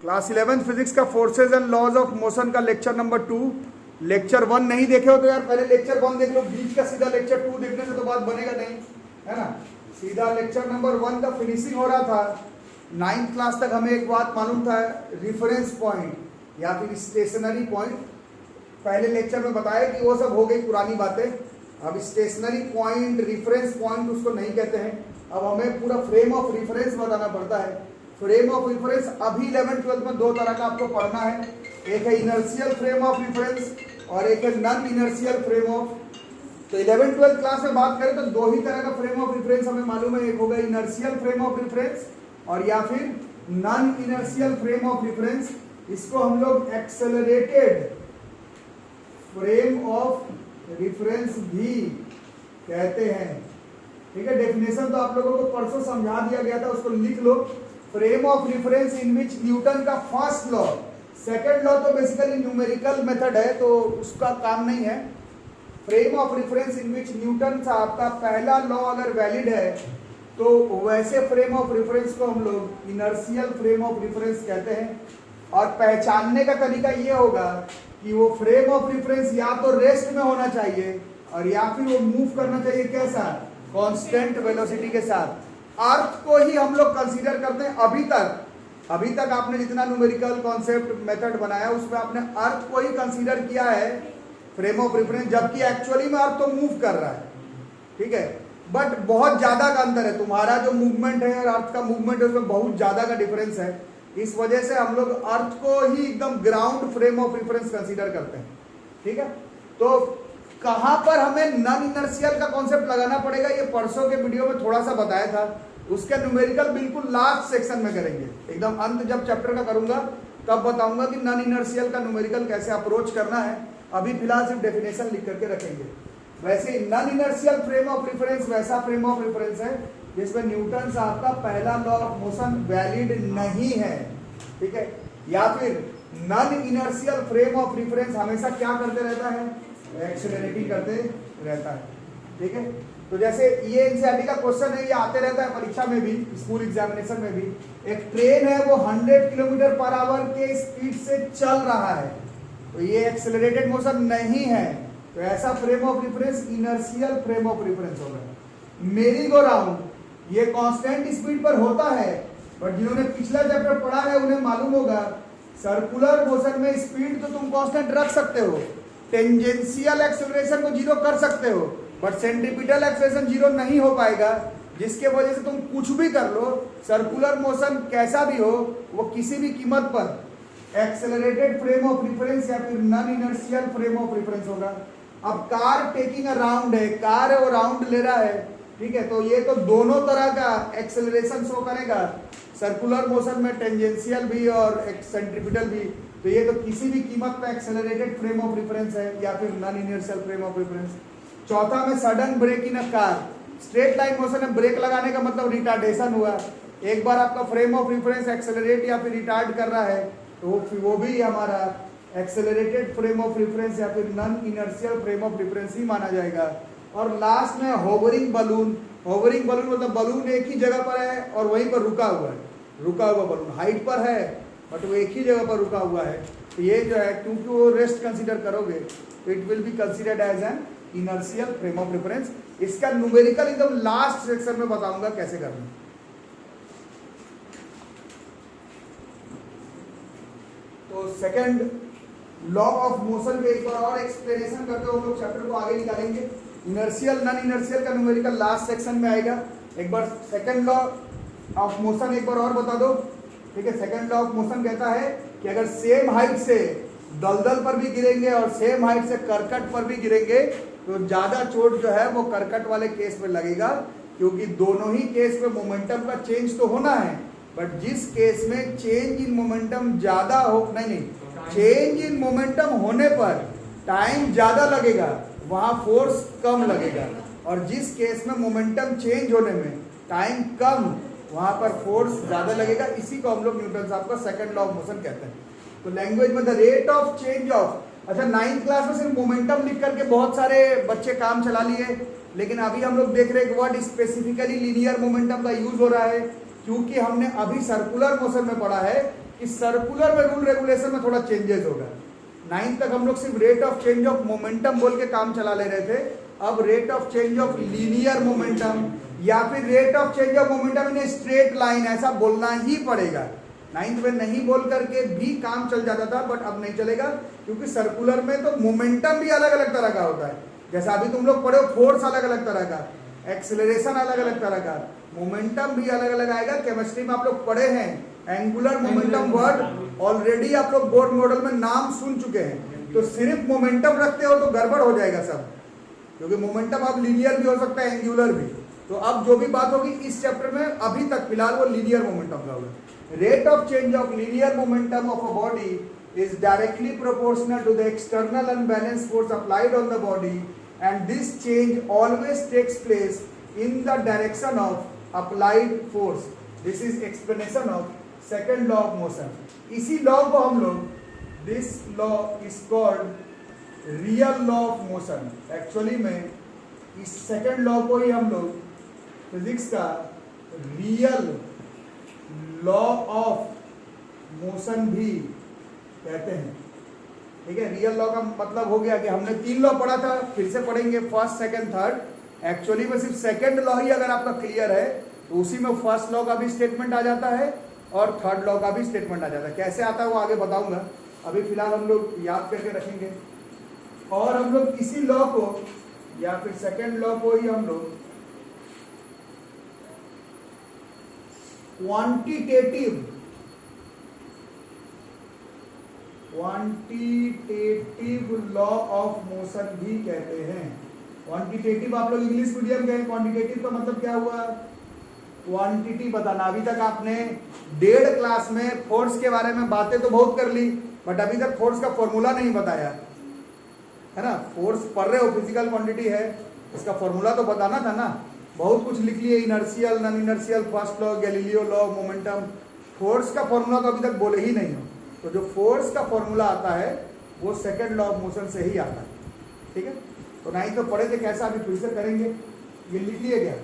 Class 11 physics का forces and laws of motion का lecture number 2। Lecture 1 नहीं देखे हो तो यार पहले लेक्चर 1 देख लो, बीच का सीधा लेक्चर 2 देखने से तो बात बनेगा नहीं, है ना। सीधा लेक्चर नंबर 1 का फिनिशिंग हो रहा था। 9th क्लास तक हमें एक बात मालूम था, रिफरेंस पॉइंट या फिर स्टेशनरी पॉइंट। पहले लेक्चर में बताया कि वो सब हो गई पुरानी बातें। अब स्टेशनरी पॉइंट, रिफरेंस पॉइंट उसको नहीं कहते हैं। अब हमें पूरा फ्रेम ऑफ रिफरेंस बताना पड़ता है। फ्रेम ऑफ रिफरेंस अभी 11th-12th में दो तरह का आपको पढ़ना है, एक है इनर्शियल फ्रेम ऑफ रिफरेंस और एक है नॉन इनर्शियल फ्रेम ऑफ। तो 11th-12th क्लास में बात करें तो दो ही तरह का फ्रेम ऑफ रिफरेंस हमें मालूम है, एक होगा इनर्शियल फ्रेम ऑफ रिफरेंस और या फिर non inertial frame of reference. इसको हम लोग एक्सेलरेटेड फ्रेम ऑफ रिफरेंस भी कहते हैं। ठीक है, डेफिनेशन तो आप लोगों को परसों समझा दिया गया था, उसको लिख लो। Frame of reference in which Newton का फर्स्ट लॉ, सेकंड लॉ तो बेसिकली न्यूमेरिकल मेथड है तो उसका काम नहीं है। Frame of reference in which Newton साहब का पहला लॉ अगर वैलिड है तो वैसे फ्रेम ऑफ रिफरेंस को हम लोग इनर्शियल फ्रेम ऑफ रिफरेंस कहते हैं। और पहचानने का तरीका ये होगा कि वो फ्रेम ऑफ रिफरेंस या तो रेस्ट में होना चाहिए और या फिर वो मूव करना चाहिए कैसा, कांस्टेंट वेलोसिटी के साथ। अर्थ को ही हम लोग कंसीडर करते हैं अभी तक आपने जितना न्यूमेरिकल कॉन्सेप्ट मेथड बनाया उसमें आपने अर्थ को ही कंसीडर किया है फ्रेम ऑफ रेफरेंस, जबकि एक्चुअली में अर्थ तो मूव कर रहा है। ठीक है, बट बहुत ज्यादा का अंतर है। तुम्हारा जो मूवमेंट है और अर्थ का मूवमेंट है उसमें बहुत ज्यादा का डिफरेंस है। इस वजह से हम लोग अर्थ को ही एकदम ground frame of reference consider करते हैं। ठीक है, तो कहां पर हमें नॉन इनर्शियल का कॉन्सेप्ट लगाना पड़ेगा ये परसों के वीडियो में थोड़ा सा बताया था। उसका न्यूमेरिकल बिल्कुल लास्ट सेक्शन में करेंगे, एकदम अंत जब चैप्टर का करूंगा तब बताऊंगा कि नॉन इनर्शियल का न्यूमेरिकल कैसे अप्रोच करना है। अभी फिलहाल सिर्फ डेफिनेशन लिख करके रखेंगे। वैसे non inertial frame of reference वैसा फ्रेम ऑफ रेफरेंस है जिसमें न्यूटन साहब का पहला लॉ ऑफ मोशन वैलिड नहीं है। ठीक है, या फिर non inertial frame of reference हमेशा क्या करते रहता है, एक्सेलरेटिंग करते रहता है। ठीक है, तो जैसे ये एनसीईआरटी का क्वेश्चन है, ये आते रहता है परीक्षा में भी, स्कूल एग्जामिनेशन में भी। एक ट्रेन है वो 100 किलोमीटर पर आवर के स्पीड से चल रहा है तो ये एक्सेलरेटेड मोशन नहीं है, तो ऐसा frame of reference inertial frame of reference होगा। मेरी गो राउंड ये कांस्टेंट स्पीड पर होता है, बट जिन्होंने पिछला चैप्टर पढ़ा है उन्हें मालूम होगा सर्कुलर मोशन में स्पीड तो तुम कांस्टेंट रख सकते हो, टेंजेंशियल एक्सेलरेशन को जीरो कर सकते हो, बट सेंट्रीपिटल एक्सेलरेशन जीरो नहीं हो पाएगा, जिसके वजह से तुम कुछ भी कर लो, सर्कुलर मोशन कैसा भी हो वो किसी भी कीमत पर एक्सेलरेटेड फ्रेम ऑफ रेफरेंस या फिर non inertial frame of reference होगा। अब कार टेकिंग अ राउंड है, कार है वो राउंड ले रहा है, ठीक है, तो ये तो दोनों तरह का एक्सेलरेशन शो करेगा, सर्कुलर मोशन में टेंजेंशियल भी और सेंट्रीपिटल भी। तो ये तो किसी भी कीमत पे एक्सेलरेटेड फ्रेम ऑफ रेफरेंस है या फिर non inertial frame of reference. चौथा में sudden brake in a car, straight line motion में ब्रेक लगाने का मतलब रिटार्डेशन हुआ। एक बार आपका फ्रेम ऑफ रेफरेंस एक्सेलरेट या फिर रिटार्ड कर रहा है तो वो भी हमारा एक्सेलरेटेड फ्रेम ऑफ रेफरेंस या फिर non inertial frame of reference ही माना जाएगा। और लास्ट में होवरिंग बलून, होवरिंग बलून मतलब बलून एक ही जगह पर है और वहीं पर रुका हुआ है, रुका हुआ बलून हाइट पर है बट वो एक ही जगह पर रुका हुआ है। तो ये जो है क्योंकि वो रेस्ट कंसीडर करोगे तो it will be considered as an inertial frame of reference. इसका न्यूमेरिकल एकदम लास्ट सेक्शन में बताऊंगा कैसे करना। तो सेकंड लॉ ऑफ मोशन के एक बार और एक्सप्लेनेशन करते हुए हम लोग चैप्टर को आगे निकालेंगे। इनर्शियल नॉन इनर्शियल का न्यूमेरिकल लास्ट सेक्शन में आएगा। एक बार सेकंड लॉ ऑफ मोशन एक बार और बता दो। ठीक है, सेकंड लॉ ऑफ मोशन कहता है कि अगर सेम हाइट से दलदल पर भी गिरेंगे और सेम हाइट से करकट पर भी गिरेंगे तो ज्यादा चोट जो है वो करकट वाले केस में लगेगा, क्योंकि दोनों ही केस में मोमेंटम का चेंज तो होना है, बट जिस केस में चेंज इन मोमेंटम ज्यादा हो, नहीं चेंज इन मोमेंटम होने पर टाइम ज्यादा लगेगा वहां फोर्स कम लगेगा, और जिस केस में मोमेंटम चेंज होने में टाइम कम वहां पर फोर्स ज्यादा लगेगा। इसी को हम लोग न्यूटन साहब का सेकंड लॉ ऑफ मोशन कहते हैं। तो लैंग्वेज में the rate of change of, अच्छा 9th क्लास में सिर्फ मोमेंटम लिख करके बहुत सारे बच्चे काम चला लिए, लेकिन अभी हम लोग देख रहे हैं कि व्हाट स्पेसिफिकली लीनियर मोमेंटम का यूज हो रहा है, क्योंकि हमने अभी सर्कुलर मोशन में पढ़ा है कि सर्कुलर में रूल रेगुलेशन में थोड़ा चेंजेस होगा। 9th तक हम लोग सिर्फ rate of change of momentum बोल के काम चला ले रहे थे, अब rate of change of linear momentum या फिर rate of change of momentum in straight line, ऐसा बोलना ही पड़ेगा। 9th में नहीं बोल करके भी काम चल जाता था, बट अब नहीं चलेगा, क्योंकि सर्कुलर में तो मोमेंटम भी अलग अलग तरह का होता है। जैसा अभी तुम लोग पढ़े हो, फोर्स अलग अलग तरह का, एक्सेलरेशन अलग अलग तरह का, मोमेंटम भी अलग अलग आएगा। केमिस्ट्री में आप लोग पढ़े हैं, एंगुलर मोमेंटम वर्ड ऑलरेडी आप लोग बोर्ड मॉडल में नाम सुन चुके हैं। तो सिर्फ मोमेंटम रखते हो तो गड़बड़ हो जाएगा सब, क्योंकि मोमेंटम अब लीनियर भी हो सकता है, एंगुलर भी। तो अब जो भी बात होगी इस चैप्टर में, अभी तक फिलहाल वो लीनियर मोमेंटम का होगा। Rate of change of linear momentum of a body is directly proportional to the external unbalanced force applied on the body, and this change always takes place in the direction of applied force. This is explanation of second law of motion. इसी law को हम लोग, this law is called real law of motion. Actually में इस second law को ही हम लोग physics का real law of motion भी कहते हैं। ठीक है, रियल लॉ का मतलब हो गया कि हमने 3 लॉ पढ़ा था, फिर से पढ़ेंगे फर्स्ट, सेकंड, थर्ड। एक्चुअली में सिर्फ सेकंड लॉ ही अगर आपका क्लियर है तो उसी में फर्स्ट लॉ का भी स्टेटमेंट आ जाता है और थर्ड लॉ का भी स्टेटमेंट आ जाता है। कैसे आता है वो आगे बताऊंगा, अभी फिलहाल हम लोग याद करके रखेंगे। और हम लोग इसी लॉ को या फिर सेकंड लॉ को ही हम लोग क्वांटिटेटिव लॉ ऑफ मोशन भी कहते हैं। क्वांटिटेटिव आप लोग इंग्लिश मीडियम के हैं, क्वांटिटेटिव का मतलब क्या हुआ, क्वांटिटी बताना। अभी तक आपने 1.5 क्लास में फोर्स के बारे में बातें तो बहुत कर ली, बट अभी तक फोर्स का फॉर्मूला नहीं बताया है ना। फोर्स पढ़ रहे हो, फिजिकल क्वांटिटी है, इसका फॉर्मूला तो बताना था ना। बहुत कुछ लिख लिए, inertial, non inertial, first law, Galileo law, momentum. Force का फॉर्मूला तो अभी तक बोले ही नहीं हो। तो जो फोर्स का फॉर्मूला आता है वो सेकंड लॉ ऑफ मोशन से ही आता है। ठीक है, तो नहीं तो पढ़े थे कैसा, अभी फिर से करेंगे। ये लिख लिए क्या,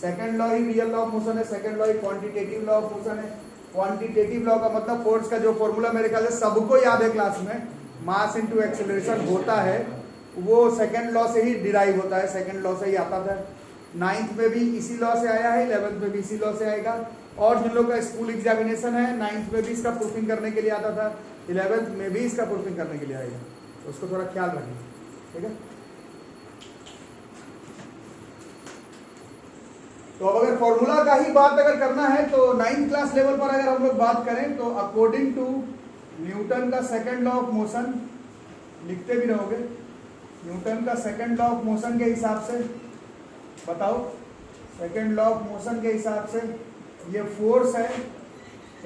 सेकंड लॉ ही रियल लॉ ऑफ मोशन है, सेकंड लॉ ही क्वांटिटेटिव लॉ ऑफ मोशन है। क्वांटिटेटिव लॉ का मतलब फोर्स का जो फॉर्मूला मेरे ख्याल से सबको याद है क्लास में, मास इनटू एक्सेलरेशन होता है, वो सेकंड लॉ से ही डिराइव होता है, सेकंड लॉ से ही आता था। 9th में भी इसी लॉ से आया है, 11th में भी इसी लॉ से आएगा। और जिन लोगों का स्कूल एग्जामिनेशन है, 9th में भी इसका प्रूफिंग करने के लिए आता था, 11th में भी इसका प्रूफिंग करने के लिए आएगा, तो उसको थोड़ा ख्याल रखें। ठीक है, तो अब अगर फॉर्मूला का ही बात अगर करना है तो 9th क्लास लेवल पर अगर हम लोग बात करें तो अकॉर्डिंग टू न्यूटन का सेकंड लॉ ऑफ मोशन, लिखते भी रहोगे, न्यूटन का सेकंड लॉ ऑफ मोशन के हिसाब से बताओ, सेकंड लॉ ऑफ मोशन के हिसाब से ये फोर्स है,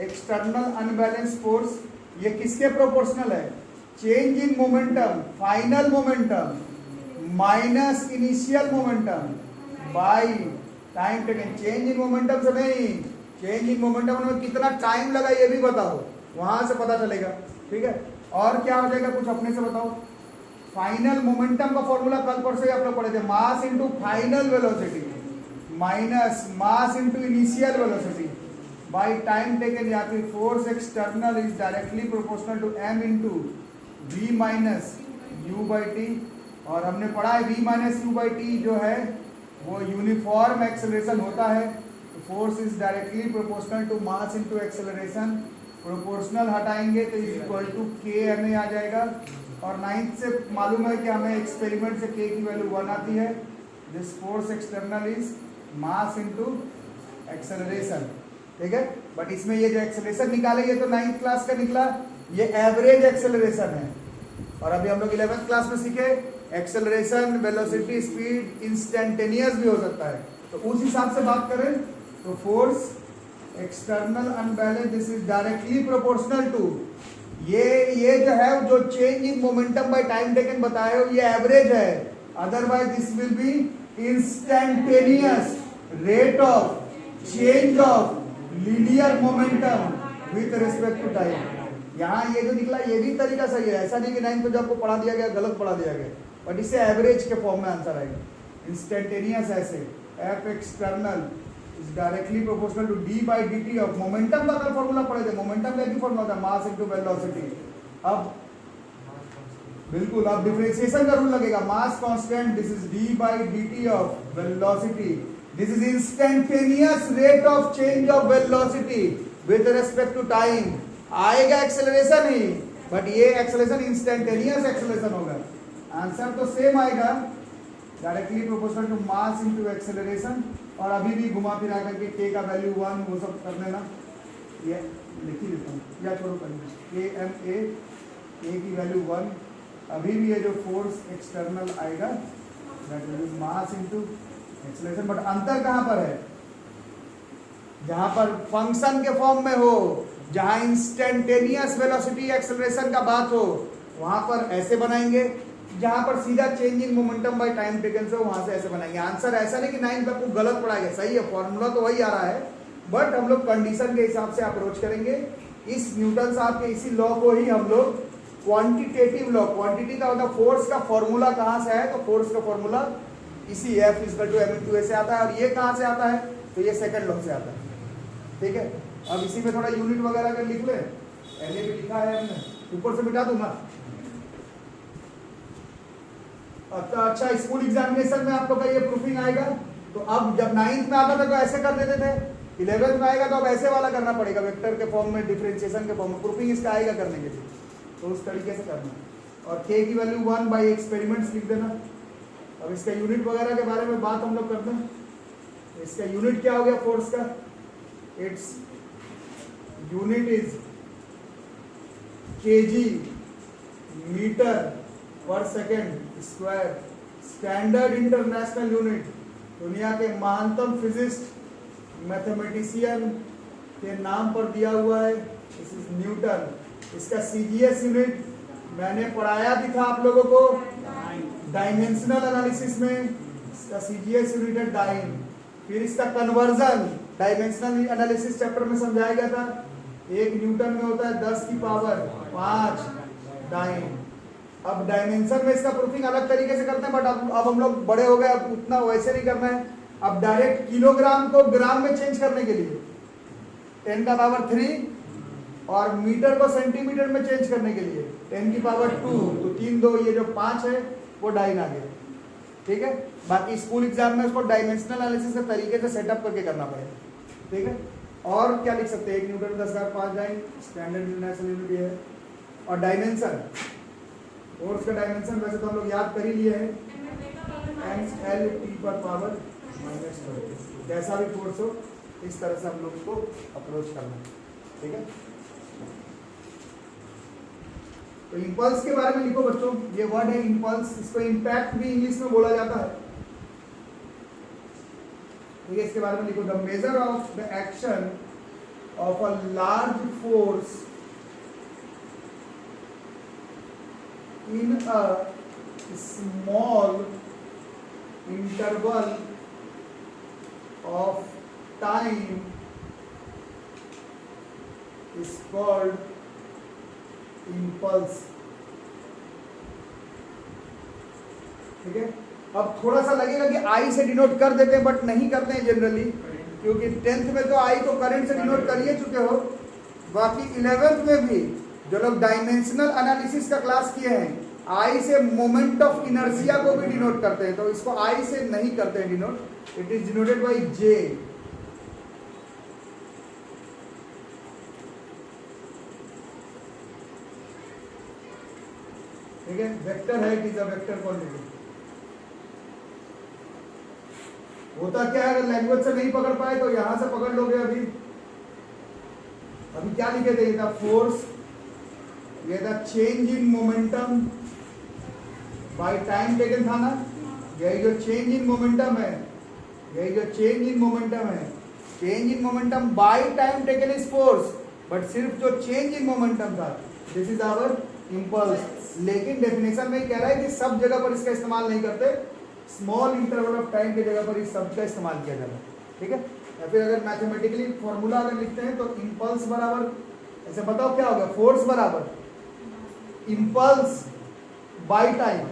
एक्सटर्नल अनबैलेंस फोर्स, ये किसके प्रोपोर्शनल है, change in momentum, final momentum minus initial momentum by time taken. Change in momentum से नहीं, चेंज इन मोमेंटम में कितना टाइम लगा ये भी बताओ, वहां से पता चलेगा। ठीक है, और क्या हो जाएगा कुछ अपने से बताओ। फाइनल मोमेंटम का फॉर्मूला कल परसों ही आप लोग पढ़े थे, mass into final velocity minus mass into initial velocity by time taken, या फिर force external is directly proportional to m into v minus u by t. और हमने पढ़ा है v minus u by t जो है वो यूनिफॉर्म एक्सेलरेशन होता है। Force is directly proportional to mass into acceleration, proportional हटाएंगे तो इज इक्वल टू k हमें आ जाएगा। और 9th से मालूम है कि हमें एक्सपेरिमेंट से k की वैल्यू 1 आती है। This force external is mass into acceleration. ठीक है, बट इसमें ये जो एक्सेलरेशन निकाले ये तो 9th क्लास का निकला, ये एवरेज एक्सेलरेशन है। और अभी हम लोग 11th क्लास में सीखे एक्सेलरेशन, वेलोसिटी, स्पीड इंस्टेंटेनियस भी हो सकता है। तो उस हिसाब से बात करें तो force external unbalance, this is directly proportional to, ये जो है जो change in momentum by time taken बताए हो, ये एवरेज है, otherwise this will be instantaneous rate of change of linear momentum with respect to time. यहाँ ये जो निकला ये भी तरीका सही है, ऐसा नहीं कि 9th में जो आपको पढ़ा दिया गया गलत पढ़ा दिया गया, बट इससे एवरेज के फॉर्म में आंसर आएगा। इंस्टेंटेनियस ऐसे F external is directly proportional to d by d t of momentum का कल फॉर्मूला पढ़े थे, मोमेंटम का एक ही फॉर्मूला था, मास इनटू वेलोसिटी। अब बिल्कुल अब डिफरेंशिएशन का रूल लगेगा, mass constant this is d by d t of velocity, this is instantaneous rate of change of velocity with respect to time. आएगा एक्सेलरेशन ही, बट ये एक्सेलरेशन इंस्टेंटेनियस एक्सेलरेशन होगा। Answer तो सेम आएगा, directly proportional to mass into acceleration. और अभी भी घुमा फिरा करके k का वैल्यू 1 वो सब कर लेना, ये लिख ही देता हूँ या छोड़ो करना, ए एम ए की वैल्यू 1। अभी भी ये जो फोर्स एक्सटर्नल आएगा that will be mass into acceleration. But अंतर कहाँ पर है, जहां पर फंक्शन के फॉर्म में हो, जहां इंस्टेंटेनियस वेलोसिटी एक्सेलरेशन का बात हो, वहां पर ऐसे बनाएंगे, जहां पर सीधा change in momentum by time taken से वहां से ऐसे बनाएंगे। आंसर ऐसा नहीं कि 9 तक को गलत पढ़ा गया, सही है, फॉर्मूला तो वही आ रहा है, बट हम लोग कंडीशन के हिसाब से अप्रोच करेंगे। इस न्यूटन साहब के इसी लॉ को ही हम लोग क्वांटिटेटिव लॉ, क्वांटिटी का होता फोर्स का फॉर्मूला कहां से है, तो फोर्स का फॉर्मूला इसी F इक्वल टू m/a से आता है। और ये कहां से आता है, तो ये सेकंड लॉ से आता है। ठीक है, अब इसी में थोड़ा यूनिट वगैरह का लिख ले, पहले भी लिखा है हमने, ऊपर से मिटा दूंगा। अच्छा, स्कूल एग्जामिनेशन में आपको ये प्रूफिंग आएगा, तो अब जब 9th में आता था तो ऐसे कर देते थे, 11th में आएगा तो अब ऐसे वाला करना पड़ेगा, वेक्टर के फॉर्म में, डिफरेंशिएशन के फॉर्म में। प्रूफिंग इसका आएगा करने के लिए, तो उस तरीके से करना। और k की वैल्यू 1 बाई एक्सपेरिमेंट्स लिख देना। अब इसका यूनिट वगैरह के बारे में बात हम लोग करते हैं। इसका यूनिट क्या हो गया फोर्स का, its unit is kg metre per second square, standard international unit. दुनिया के महानतम फिजिस्ट मैथमेटिशियन के नाम पर दिया हुआ है, दिस इज न्यूटन। इसका सीजीएस यूनिट मैंने पढ़ाया भी था आप लोगों को डायमेंशनल एनालिसिस में, इसका सीजीएस यूनिट है डाइन। फिर इसका कन्वर्जन डायमेंशनल एनालिसिस चैप्टर में समझाया गया था, 1 न्यूटन में होता है 10 की पावर 5 डाइन। अब डायमेंशन में इसका प्रूफिंग अलग तरीके से करते हैं, बट अब हम लोग बड़े हो गए, अब उतना वैसे नहीं करना है। अब डायरेक्ट किलोग्राम को ग्राम में चेंज करने के लिए 10 का पावर 3 और मीटर को सेंटीमीटर में चेंज करने के लिए 10 की पावर 2, तो 3 2 ये जो 5 है वो डाइन आ गया। ठीक है, बाकी स्कूल एग्जाम में उसको डायमेंशनल एनालिसिस के तरीके से सेटअप करके करना पड़ेगा। ठीक है, और क्या लिख सकते हैं, 1 newton 10,5 dyne, standard international unit है। और डायमेंशन, फोर्स का डायमेंशन वैसे तो हम लोग याद कर ही लिए हैं, mL/t पर पावर -2। जैसा भी फोर्स हो इस तरह से हम लोग को अप्रोच करना है। ठीक है, तो इंपल्स के बारे में लिखो बच्चों, ये वर्ड है इंपल्स, इसको इम्पैक्ट भी इंग्लिश में बोला जाता है। ठीक है, इसके बारे में लिखो, the measure of the action of a large force in a small interval of time is called impulse। ठीक है, अब थोड़ा सा लगेगा कि आई से डिनोट कर देते हैं, बट नहीं करते हैं जनरली, क्योंकि 10th में तो आई को करंट से डिनोट कर ही चुके हो। बाकी 11th में भी जो लोग डायमेंशनल एनालिसिस का क्लास किए हैं, आई से मोमेंट ऑफ इनर्शिया को भी डिनोट करते हैं, तो इसको आई से नहीं करते हैं denote, it is denoted by J. ठीक है, वेक्टर है, it is a vector quantity. होता क्या है, अगर लैंग्वेज से नहीं पकड़ पाए तो यहां से पकड़ लोगे। अभी क्या लिखे थे, था फोर्स, ये था change in momentum by time taken था ना, यही जो चेंज इन मोमेंटम है, यही जो चेंज इन मोमेंटम है, change in momentum by time taken is force, but सिर्फ जो चेंज इन मोमेंटम था दिस इज आवर इंपल्स। लेकिन डेफिनेशन में कह रहा है कि सब जगह पर इसका इस्तेमाल नहीं करते, स्मॉल इंटरवल ऑफ टाइम की जगह पर इस शब्द का इस्तेमाल किया जाता है। ठीक है, या फिर अगर मैथमेटिकली फॉर्मूला अगर लिखते हैं तो इंपल्स बराबर, ऐसे बताओ क्या होगा, फोर्स बराबर इंपल्स बाय टाइम,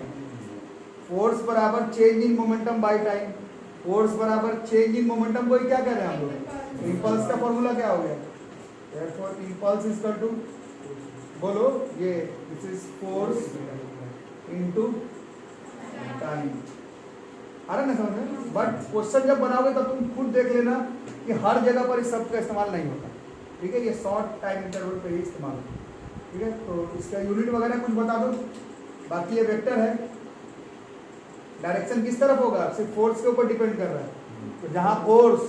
फोर्स बराबर change in momentum by time. Force बराबर चेंज इन मोमेंटम को ही क्या कह रहे हैं हम लोग, इम्पल्स का फॉर्मूला क्या हो गया, therefore impulse is equal to, बोलो ये, this is force into time. आ रहा ना समझ में? बट क्वेश्चन जब बनाओगे तब तुम खुद देख लेना कि हर जगह पर इस शब्द का इस्तेमाल नहीं होता, ठीक है, ये शॉर्ट टाइम इंटरवल पे ही इस्तेमाल होता है, ठीक है। तो इसका यूनिट वगैरह कुछ बता दो, बाकी ये वेक्टर है, डायरेक्शन किस तरफ होगा, सिर्फ फोर्स के ऊपर डिपेंड कर रहा है, तो जहां फोर्स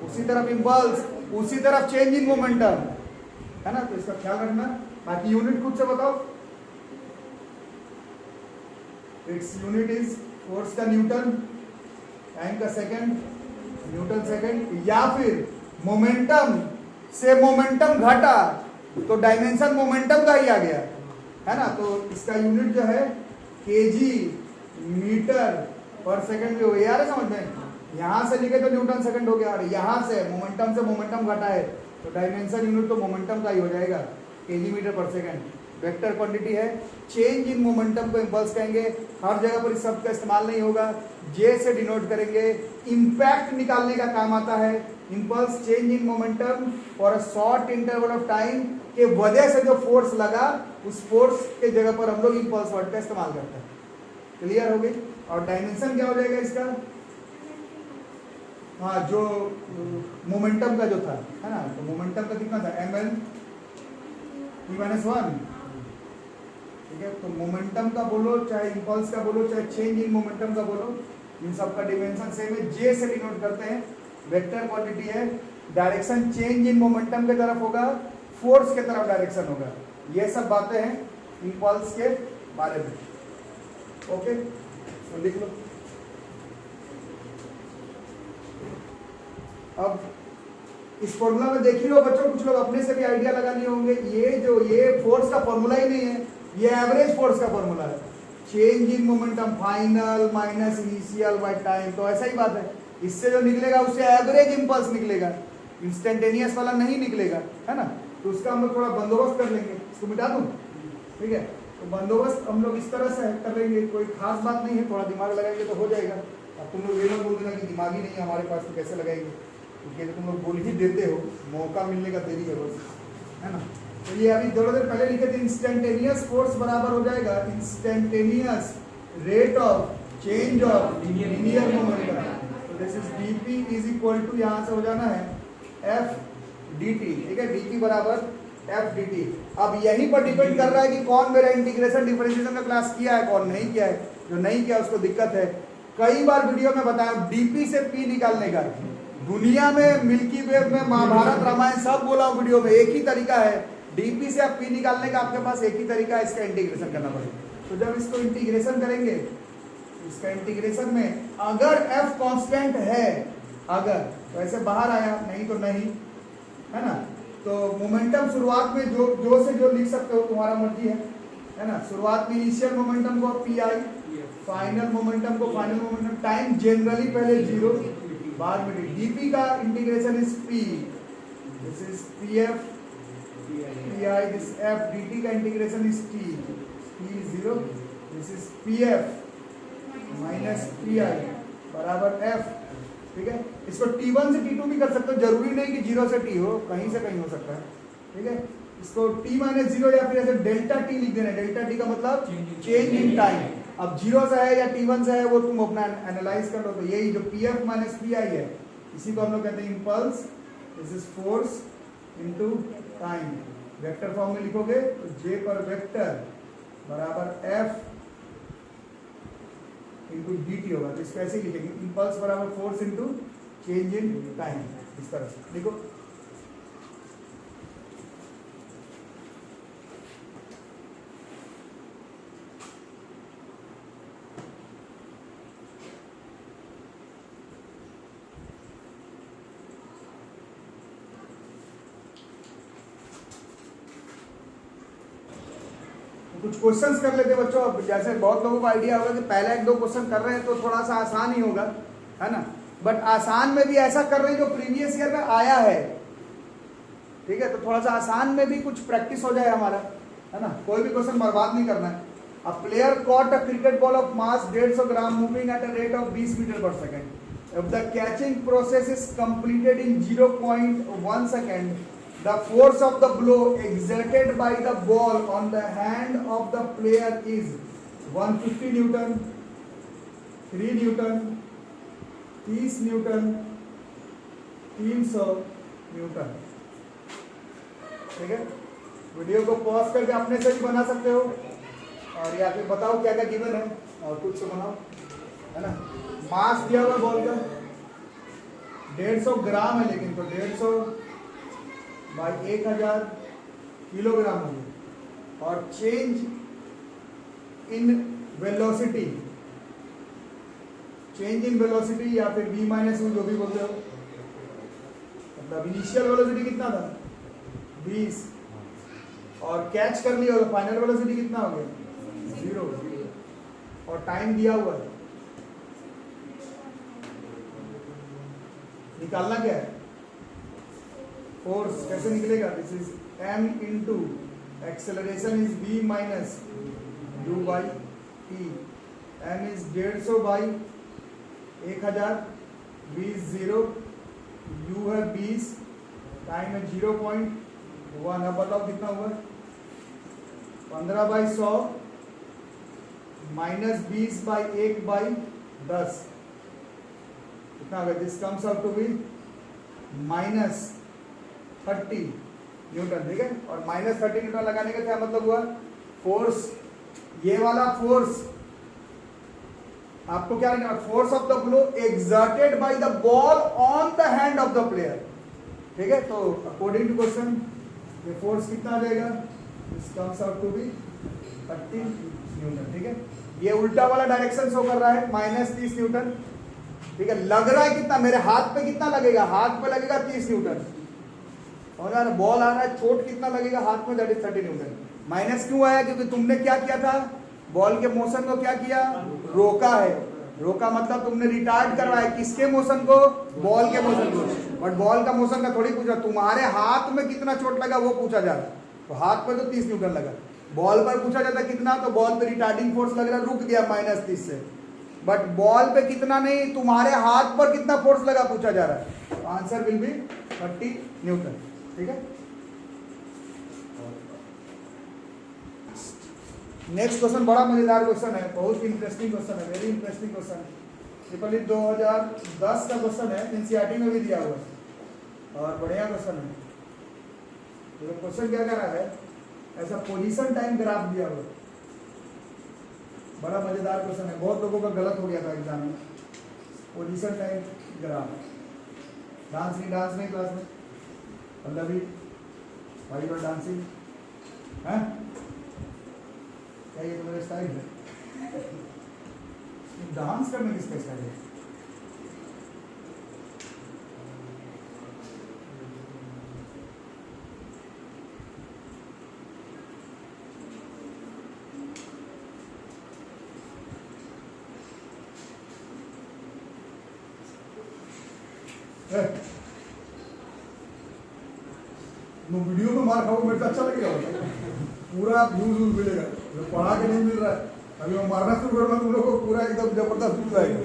उसी तरफ इम्पल्स, उसी तरफ चेंज इन मोमेंटम, है ना, तो इसका ख्याल रखना। बाकी यूनिट खुद से बताओ, इट्स यूनिट इज फोर्स का न्यूटन, टाइम का सेकंड, न्यूटन सेकंड, या फिर मोमेंटम से मोमेंटम घटा तो डायमेंशन मोमेंटम का ही आ गया, है ना, तो इसका यूनिट जो है केजी मीटर पर सेकंड भी हो गया, यार समझ में, यहां से लिखे तो न्यूटन सेकंड हो गया, और यहां से मोमेंटम घटा है तो डायमेंशन यूनिट तो मोमेंटम का ही हो जाएगा, केजी मीटर पर सेकंड। वेक्टर क्वांटिटी है, चेंज इन मोमेंटम को इंपल्स कहेंगे, हर जगह पर इस शब्द का इस्तेमाल नहीं होगा, जे से डिनोट करेंगे, इंपैक्ट निकालने का काम आता है, impulse change in momentum for a short interval of time के वजह से जो फोर्स लगा उस फोर्स के जगह पर हम लोग इंपल्स वर्ड का इस्तेमाल करते हैं। क्लियर हो गई? और डायमेंशन क्या हो जाएगा इसका, हाँ, जो मोमेंटम का जो था, है ना, तो मोमेंटम का कितना था, ml (T-1), ठीक है। तो मोमेंटम का बोलो, चाहे इंपल्स का बोलो, चाहे चेंज इन मोमेंटम का बोलो, इन सब का डिमेंशन सेम है, जे से डिनोट करते हैं। वेक्टर क्वांटिटी है, डायरेक्शन चेंज इन मोमेंटम के तरफ होगा, फोर्स के तरफ डायरेक्शन होगा, ये सब बातें हैं इंपल्स के बारे में। ओके, तो लिख लो। अब इस फॉर्मूला में देख ही लो बच्चों, कुछ लोग अपने से भी आइडिया लगा लिए होंगे, ये फोर्स का फॉर्मूला ही नहीं है, ये एवरेज फोर्स का फॉर्मूला है, change in momentum final minus initial by time, तो ऐसा ही बात है, इससे जो निकलेगा उससे एवरेज इंपल्स निकलेगा, इंस्टेंटेनियस वाला नहीं निकलेगा, है ना। तो उसका हम लोग थोड़ा बंदोबस्त कर लेंगे, इसको मिटा दूं, ठीक है। तो बंदोबस्त हम लोग इस तरह से कर लेंगे, कोई खास बात नहीं है, थोड़ा दिमाग लगाएंगे तो हो जाएगा। अब तुम लोग ये मत बोल देना कि दिमाग ही नहीं है हमारे पास तो कैसे लगाएंगे, क्योंकि तो तुम लोग बोल ही देते हो, मौका मिलने का देरी है बस, है ना। तो ये अभी थोड़ा देर पहले लिखे थे, इंस्टेंटेनियस फोर्स बराबर हो जाएगा instantaneous rate of change of linear momentum, तो this is dp is equal to, यहाँ से हो जाना है f dt, ठीक है, dp बराबर f dt। अब यहीं पर डिपेंड कर रहा है कि कौन मेरा इंटीग्रेशन डिफरेंशिएशन का क्लास किया है, कौन नहीं किया है, जो नहीं किया उसको दिक्कत है। कई बार वीडियो में बताया dp से p निकालने का, दुनिया में मिल्की वे में महाभारत रामायण सब बोला वीडियो में, एक ही तरीका है, डीपी से आप पी निकालने का आपके पास एक ही तरीका है, इसका इंटीग्रेशन करना पड़ेगा। तो जब इसको इंटीग्रेशन करेंगे, इसका इंटीग्रेशन में अगर f कांस्टेंट है, अगर तो ऐसे बाहर आया, नहीं तो नहीं, है ना। तो मोमेंटम शुरुआत में जो से जो लिख सकते हो, तुम्हारा मर्जी है ना। शुरुआत में इनिशियल मोमेंटम को पी आई, फाइनल मोमेंटम को फाइनल मोमेंटम, टाइम जनरली पहले 0 बाद में dp का integration is p, this is pf pi, this f dt का integration is t is 0, this is pf minus pi बराबर f, ठीक है। इसको t1 से t2 भी कर सकते हो, जरूरी नहीं कि 0 से t हो, कहीं से कहीं हो सकता है, ठीक है। इसको t माइनस 0 या फिर ऐसे डेल्टा t लिख देना, डेल्टा t का मतलब चेंज इन टाइम। अब 0 से है या t1 से है वो तुम अपना एनालाइज कर लो, तो यही जो pf माइनस pi है, इसी को हम लोग कहते हैं impulse, this is force into time. Vector form में लिखोगे तो j पर वेक्टर बराबर f इनटू dt होगा, तो इसको ऐसे ही लिखेंगे, इंपल्स बराबर force into change in time, इस तरह से लिखो। कुछ क्वेश्चंस कर लेते बच्चों। अब जैसे बहुत लोगों को आइडिया होगा कि पहला 1-2 क्वेश्चन कर रहे हैं तो थोड़ा सा आसान ही होगा, है ना। बट आसान में भी ऐसा कर रहे हैं जो प्रीवियस ईयर में आया है, ठीक है। तो थोड़ा सा आसान में भी कुछ प्रैक्टिस हो जाए हमारा, है ना। कोई भी क्वेश्चन बर्बाद नहीं करना है। A player caught a cricket ball of mass 150 gram moving at a rate of 20 metre per second. if the catching process is completed in 0.1 second, the force of the blow exerted by the ball on the hand of the player is 150 Newton, 3 Newton, 30 Newton, 300 Newton. ठीक है, video को pause करके अपने से भी बना सकते हो और या फिर बताओ क्या क्या गिवन है और कुछ से बनाओ, है ना। मास दिया हुआ बॉल का 150 ग्राम है, लेकिन तो 150 बाई 1000 किलोग्राम हो गया। और change in velocity, change in velocity या फिर v माइनस यू जो भी बोलते हो, मतलब इनिशियल वेलोसिटी कितना था 20 और कैच कर लिया तो फाइनल वेलोसिटी कितना हो गया 0 और टाइम दिया हुआ है। निकालना क्या है, फोर्स कैसे निकलेगा, this is m into acceleration is v minus u by t, m is 150 by 1000, v is 0, u है 20, टाइम है 0.1। अब बताओ कितना हुआ, 15 बाई 100 माइनस 20 बाई 1 बाई 10 कितना होगा, this comes out to be minus 30 newton. ठीक है, और माइनस 30 न्यूटन लगाने का क्या मतलब हुआ, फोर्स, ये वाला फोर्स आपको क्या लिखना, force of the blow exerted by the ball on the hand of the player. ठीक है, तो अकॉर्डिंग टू क्वेश्चन ये फोर्स कितना आ जाएगा, this comes out to be 30 newton. ठीक है, ये उल्टा वाला डायरेक्शन शो कर रहा है माइनस 30 न्यूटन। ठीक है, लग रहा है कितना, मेरे हाथ पे कितना लगेगा, हाथ पे लगेगा 30 न्यूटन, और बॉल आ रहा है, चोट कितना लगेगा हाथ में, दैट इज 30 न्यूटन। माइनस क्यों आया, क्योंकि तुमने क्या किया था, बॉल के मोशन को क्या किया, रोका है। रोका मतलब तुमने रिटार्ड करवाया, किसके मोशन को, बॉल के मोशन को। बट बॉल का मोशन का थोड़ी पूछा, तुम्हारे हाथ में कितना चोट लगा वो पूछा जा रहा है। तो हाथ पे तो 30 न्यूटन लगा, बॉल पर पूछा जाता कितना, तो बॉल पे रिटार्डिंग फोर्स लग रहा, रुक गया माइनस 30 से। बट बॉल पे कितना नहीं, तुम्हारे हाथ पर कितना फोर्स लगा पूछा जा रहा है। तो आंसर विल बी 30 न्यूटन। ठीक है, नेक्स्ट क्वेश्चन बड़ा मजेदार क्वेश्चन है, बहुत इंटरेस्टिंग क्वेश्चन है, वेरी इंटरेस्टिंग क्वेश्चन है। ट्रिपल 2010 का क्वेश्चन है, एनसीईआरटी में भी दिया हुआ है और बढ़िया क्वेश्चन है। तो क्वेश्चन क्या कर रहा है, ऐसा पोजीशन टाइम ग्राफ दिया हुआ है, बड़ा मजेदार क्वेश्चन है, बहुत लोगों का गलत हो गया था एग्जाम में। पोजीशन टाइम ग्राफ, डांस नहीं क्लास में, पल्लवी भाई और डांसिंग है क्या, ये तो मेरा स्टाइल है, डांस करने किसका स्टाइल है। वीडियो में मार खाओ, मेरे को अच्छा लगेगा, पूरा व्यूज मिलेगा, पढ़ा के नहीं मिल रहा है। अभी मैं मारना शुरू करूँगा तुम लोग को, पूरा एकदम जबरदस्त व्यूज आएगा,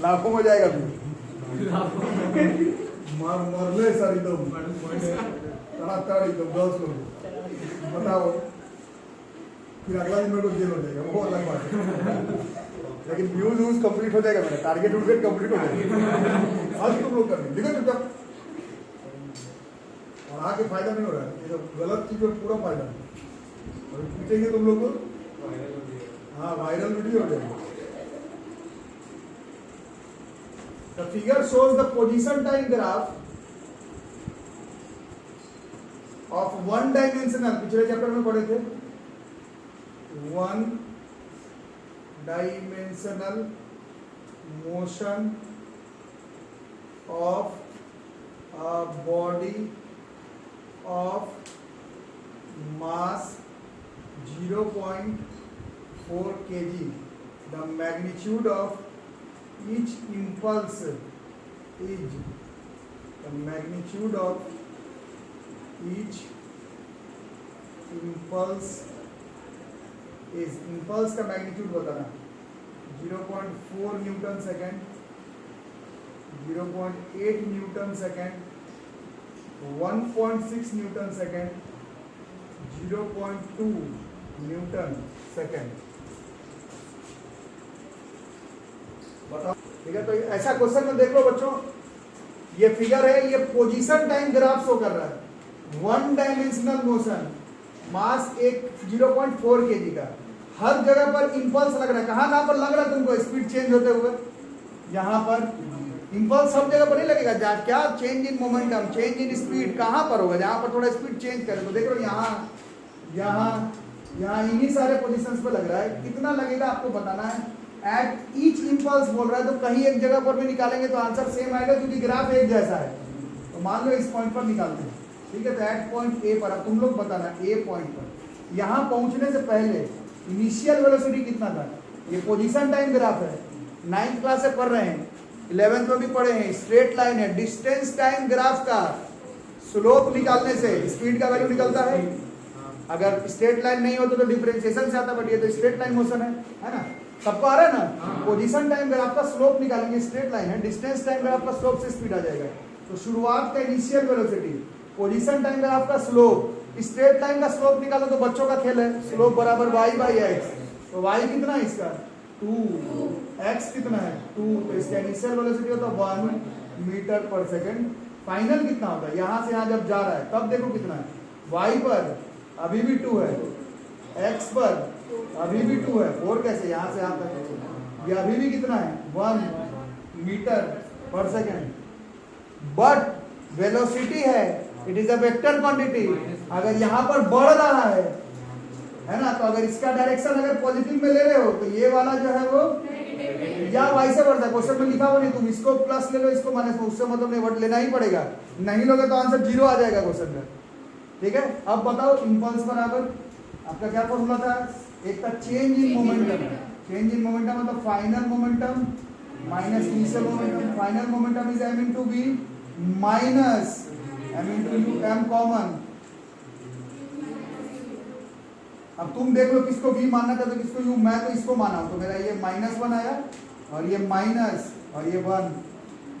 लाखों में जाएगा व्यू। मार ले सर एकदम तड़ातड़ एकदम 10 लोग, बताओ फिर अगला दिन मेरे को जेल हो जाएगा, वो अलग बात है। लेकिन व्यूज कंप्लीट हो जाएगा, मेरा टारगेट उर्गेट कंप्लीट हो जाएगा। आज तुम लोग कर देखो चुपचाप, और आगे फायदा नहीं हो रहा है, ये तो गलत चीज में पूरा फायदा है, और पीटेंगे तुम लोग को, हाँ वायरल वीडियो हो जाएगा। The figure shows the position time graph of one dimensional, पिछले चैप्टर में पढ़े थे, one dimensional motion of a body of mass 0.4 kg. The magnitude of each impulse is, the magnitude of each impulse is, impulse का magnitude बताना 0.4 Newton second, 0.8 Newton second, 1.6 Newton second, 0.2 Newton second. बताओ, ठीक है। तो ऐसा question में देख लो बच्चों, ये फिगर है, ये पोजीशन टाइम ग्राफ शो कर रहा है। वन डायमेंशनल मोशन, मास एक 0.4 kg का, हर जगह पर इंपल्स लग रहा है। कहाँ पर लग रहा है तुमको स्पीड चेंज होते हुए? यहाँ पर इंपल्स सब जगह पर नहीं लगेगा। क्या change in momentum, change in speed कहाँ पर होगा? जहाँ पर थोड़ा स्पीड चेंज करे तो देख लो यहाँ यहाँ यहाँ इन्हीं सारे पोजीशंस पे लग रहा है। कितना लगेगा आपको बताना है। एट ईच इंपल्स बोल रहा है, तो कहीं एक जगह पर भी निकालेंगे तो आंसर सेम आएगा, क्योंकि ग्राफ एक जैसा है। तो मान लो इस पॉइंट पर निकालते हैं, ठीक है। तो एट पॉइंट ए पर, अब तुम लोग बताना ए पॉइंट पर यहाँ पहुंचने से पहले इनिशियल वेलोसिटी कितना था। ये पोजीशन टाइम ग्राफ है, 9th क्लास से पढ़ रहे हैं, 11th में भी पढ़े हैं। स्ट्रेट लाइन है, डिस्टेंस टाइम ग्राफ का स्लोप निकालने से स्पीड का वैल्यू निकलता है। अगर स्ट्रेट लाइन नहीं होता तो डिफरेंशिएशन से आता, बट ये तो स्ट्रेट लाइन मोशन है ना। सबको आ रहा है ना। पोजीशन टाइम ग्राफ का स्लोप निकालेंगे, स्ट्रेट लाइन है, डिस्टेंस टाइम ग्राफ का स्लोप से स्पीड आ जाएगा। तो शुरुआत का initial velocity, position time graph का स्लोप, स्ट्रेट लाइन का स्लोप निकालो तो बच्चों का खेल है। स्लोप बराबर y/x, तो y कितना है इसका 2, x कितना है 2, तो इसका इनिशियल वेलोसिटी होता है 1 मीटर पर सेकंड। फाइनल कितना होता है? यहाँ से यहाँ जब जा रहा है तब देखो कितना है। y पर अभी भी 2 है, x पर अभी भी 2 है, 4 कैसे? यहाँ से यहाँ तक ये अभी भी कितना है 1 मीटर पर सेकंड। बट वेलोसिटी है, it is a vector quantity. अगर यहाँ पर बढ़ रहा है ना, तो अगर इसका डायरेक्शन अगर पॉजिटिव में ले रहे हो तो ये वाला जो है वो या वाई से बढ़ता है। क्वेश्चन में लिखा हुआ नहीं, तुम इसको प्लस ले लो, इसको माइनस, उससे मतलब नहीं, बट लेना ही पड़ेगा। नहीं लोगे तो आंसर 0 आ जाएगा क्वेश्चन में, ठीक है। अब बताओ इंपल्स बराबर आपका क्या फॉर्मूला था? एक था change in momentum, change in momentum मतलब final momentum minus initial momentum. Final momentum is m into v minus m into u, m common. अब तुम देख लो किसको v मानना था तो किसको u। मैं तो इसको माना हूं, तो मेरा ये -1 आया और ये माइनस और ये 1।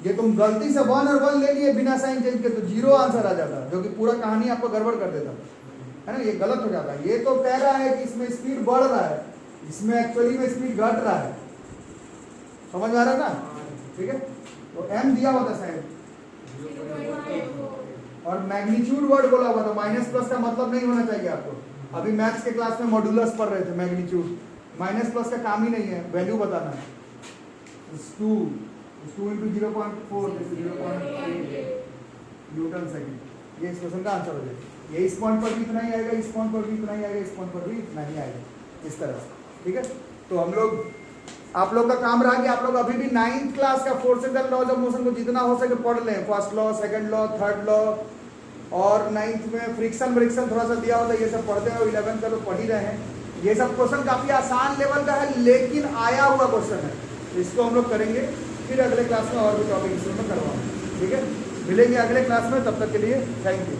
ये तुम गलती से 1 और 1 ले लिए बिना साइन चेंज के, तो 0 आंसर आ जाता, जो कि पूरा कहानी आपको गड़बड़ कर देता है ना। ये गलत हो जाता है। ये तो कह रहा है कि इसमें स्पीड बढ़ रहा है, इसमें एक्चुअली में स्पीड घट रहा है। समझ में आ रहा है ना, ठीक है। तो m दिया होता शायद, और मैग्नीट्यूड वर्ड बोला हुआ था। माइनस प्लस का मतलब नहीं होना चाहिए आपको। अभी मैथ्स के क्लास में मॉड्यूलस पढ़ रहे थे, मैग्नीट्यूड माइनस प्लस का काम ही नहीं है, वैल्यू बताना है। 2 into 0.4 0.8 न्यूटन सेकंड। ये इस क्वेश्चन का आंसर हो जाएगा। ये इस पॉइंट पर भी इतना ही आएगा, इस पॉइंट पर भी इतना ही आएगा, इस पॉइंट पर भी इतना ही आएगा, इस तरह से, ठीक है। तो हम लोग, आप लोग का काम रहा कि आप लोग अभी भी 9th क्लास का forces and laws of motion को जितना हो सके पढ़ लें। First law, second law, third law, और 9th में फ्रिक्शन थोड़ा सा दिया होता है, ये सब पढ़ते हैं। 11th का तो पढ़ ही रहे हैं। ये सब क्वेश्चन काफी आसान लेवल का है, लेकिन आया हुआ क्वेश्चन है। इसको हम लोग करेंगे, फिर अगले क्लास में और भी टॉपिक इसमें करवाऊंगा, ठीक है। मिलेंगे अगले क्लास में, तब तक के लिए थैंक यू।